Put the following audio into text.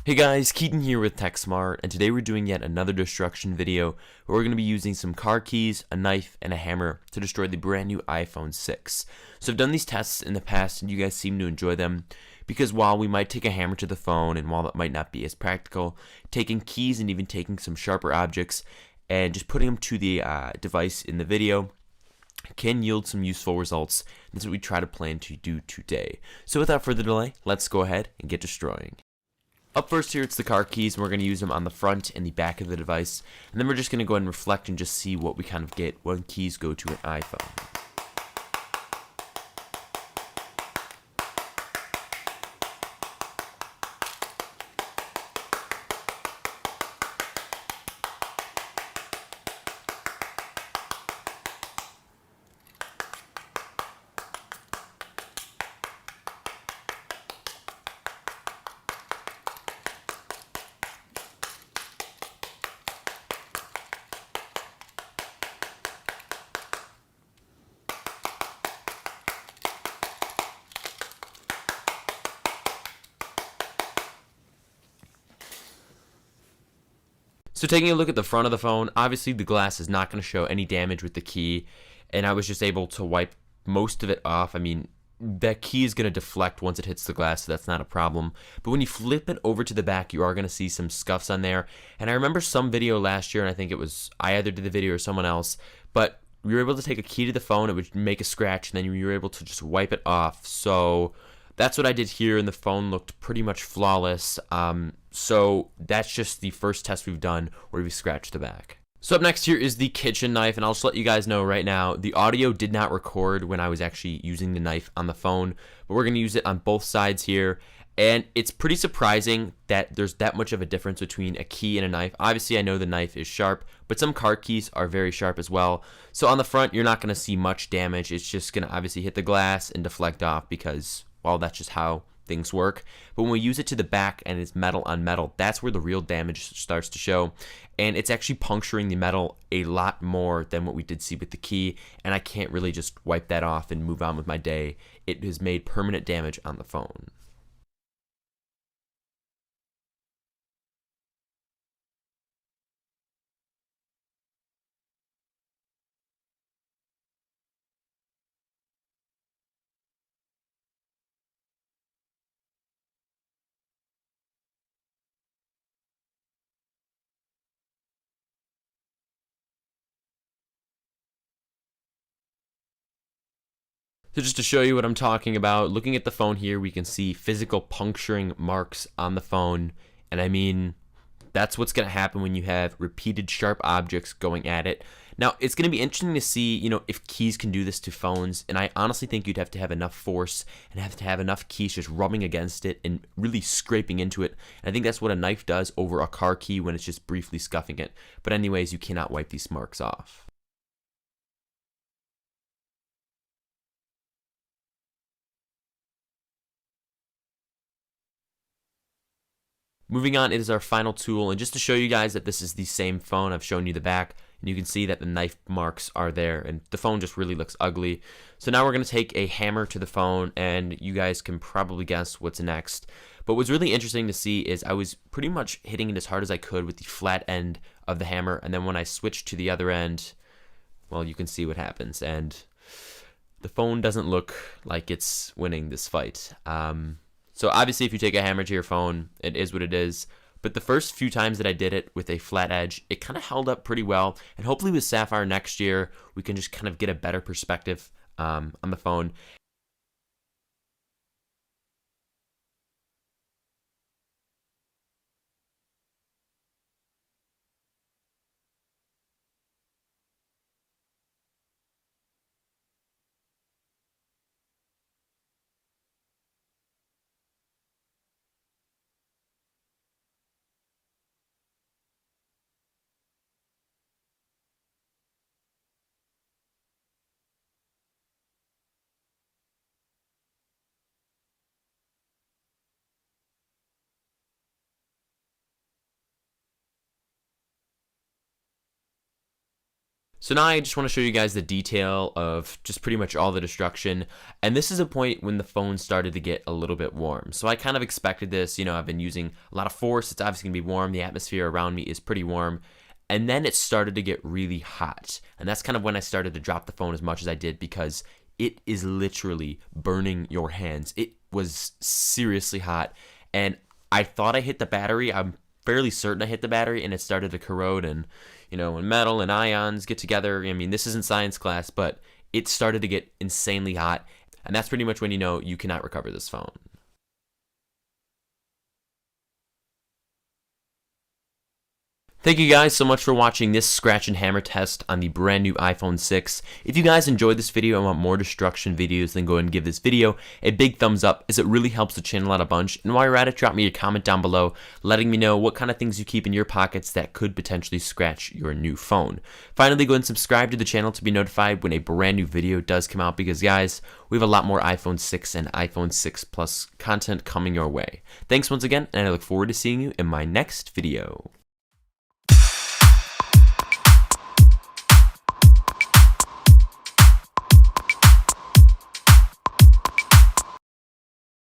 Hey guys, Keaton here with TechSmart, and today we're doing yet another destruction video where we're going to be using some car keys, a knife, and a hammer to destroy the brand new iPhone 6. So I've done these tests in the past and you guys seem to enjoy them because while we might take a hammer to the phone and while that might not be as practical, taking keys and even taking some sharper objects and just putting them to the device in the video can yield some useful results. That's what we try to plan to do today. So without further delay, let's go ahead and get destroying. Up first here, it's the car keys, and we're going to use them on the front and the back of the device. And then we're just going to go ahead and reflect and just see what we kind of get when keys go to an iPhone. So taking a look at the front of the phone, obviously the glass is not going to show any damage with the key, and I was just able to wipe most of it off. I mean, that key is going to deflect once it hits the glass, so that's not a problem. But when you flip it over to the back, you are going to see some scuffs on there. And I remember some video last year, and I think it was I either did the video or someone else, but we were able to take a key to the phone, it would make a scratch, and then you were able to just wipe it off. So that's what I did here, and the phone looked pretty much flawless. So that's just the first test we've done where we scratched the back. So up next here is the kitchen knife, and I'll just let you guys know right now, the audio did not record when I was actually using the knife on the phone, but we're going to use it on both sides here. And it's pretty surprising that there's that much of a difference between a key and a knife. Obviously, I know the knife is sharp, but some car keys are very sharp as well. So on the front, you're not going to see much damage. It's just going to obviously hit the glass and deflect off because, well, that's just how things work. But when we use it to the back and it's metal on metal, that's where the real damage starts to show. And it's actually puncturing the metal a lot more than what we did see with the key. And I can't really just wipe that off and move on with my day. It has made permanent damage on the phone. So just to show you what I'm talking about, looking at the phone here, we can see physical puncturing marks on the phone. And I mean, that's what's going to happen when you have repeated sharp objects going at it. Now, it's going to be interesting to see, if keys can do this to phones. And I honestly think you'd have to have enough force and have to have enough keys just rubbing against it and really scraping into it. And I think that's what a knife does over a car key when it's just briefly scuffing it. But anyways, you cannot wipe these marks off. Moving on, it is our final tool, and just to show you guys that this is the same phone, I've shown you the back, and you can see that the knife marks are there, and the phone just really looks ugly. So now we're going to take a hammer to the phone, and you guys can probably guess what's next. But what's really interesting to see is I was pretty much hitting it as hard as I could with the flat end of the hammer, and then when I switched to the other end, well, you can see what happens, and the phone doesn't look like it's winning this fight. So obviously if you take a hammer to your phone, it is what it is. But the first few times that I did it with a flat edge, it kind of held up pretty well. And hopefully with Sapphire next year, we can just kind of get a better perspective on the phone. So now I just want to show you guys the detail of just pretty much all the destruction. And this is a point when the phone started to get a little bit warm. So I kind of expected this. I've been using a lot of force. It's obviously going to be warm. The atmosphere around me is pretty warm. And then it started to get really hot. And that's kind of when I started to drop the phone as much as I did, because it is literally burning your hands. It was seriously hot. And I thought I hit the battery. I'm fairly certain I hit the battery, and it started to corrode. And when metal and ions get together, this isn't science class, but it started to get insanely hot. And that's pretty much when you cannot recover this phone. Thank you guys so much for watching this scratch and hammer test on the brand new iPhone 6. If you guys enjoyed this video and want more destruction videos, then go ahead and give this video a big thumbs up, as it really helps the channel out a bunch. And while you're at it, drop me a comment down below letting me know what kind of things you keep in your pockets that could potentially scratch your new phone. Finally, go ahead and subscribe to the channel to be notified when a brand new video does come out, because guys, we have a lot more iPhone 6 and iPhone 6 Plus content coming your way. Thanks once again, and I look forward to seeing you in my next video.